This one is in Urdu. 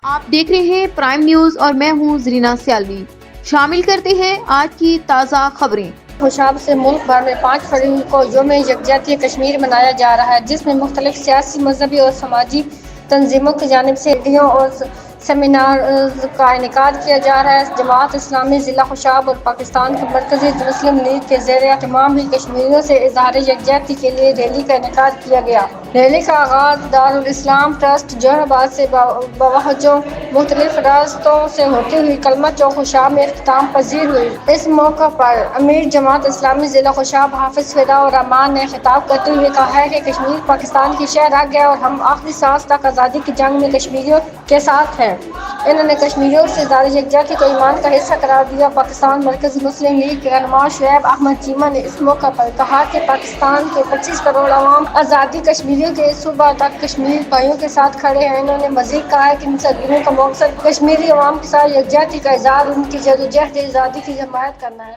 آپ دیکھ رہے ہیں پرائم نیوز اور میں ہوں زرینا سیالوی۔ شامل کرتے ہیں آج کی تازہ خبریں۔ خوشاب سے ملک بھر میں 5 فروری کو یوم یکجہتی کشمیر منایا جا رہا ہے، جس میں مختلف سیاسی، مذہبی اور سماجی تنظیموں کی جانب سے ریلیوں اور سیمینارز کا انعقاد کیا جا رہا ہے۔ جماعت اسلامی ضلع خوشاب اور پاکستان کی مرکزی مسلم لیگ کے زیر اہتمام بھی کشمیریوں سے اظہار یکجہتی کے لیے ریلی کا انعقاد کیا گیا۔ ریلی کا آغاز دارالاسلام ٹرسٹ جوہر آباد سے بوجہ مختلف راستوں سے ہوتی ہوئی کلمہ چوک خوشاب میں اختتام پذیر ہوئی۔ اس موقع پر امیر جماعت اسلامی ضلع خوشاب حافظ فدا الرحمان نے خطاب کرتے ہوئے کہا کہ کشمیر پاکستان کی شہ رہ گیا اور ہم آخری سانس تک آزادی کی جنگ میں کشمیریوں کے ساتھ ہیں۔ انہوں نے کشمیریوں سے اظہار یکجہتی کو ایمان کا حصہ قرار دیا۔ پاکستان مرکزی مسلم لیگ کے رہنما شعیب احمد چیمہ نے اس موقع پر کہا کہ پاکستان کے 25 کروڑ عوام آزادی کشمیریوں کے صوبہ تک کشمیر بھائیوں کے ساتھ کھڑے ہیں۔ انہوں نے مزید کہا کہ ان صدیوں کا مقصد کشمیری عوام کے ساتھ یکجہتی کا اظہار، ان کی جدوجہد آزادی کی حمایت کرنا ہے۔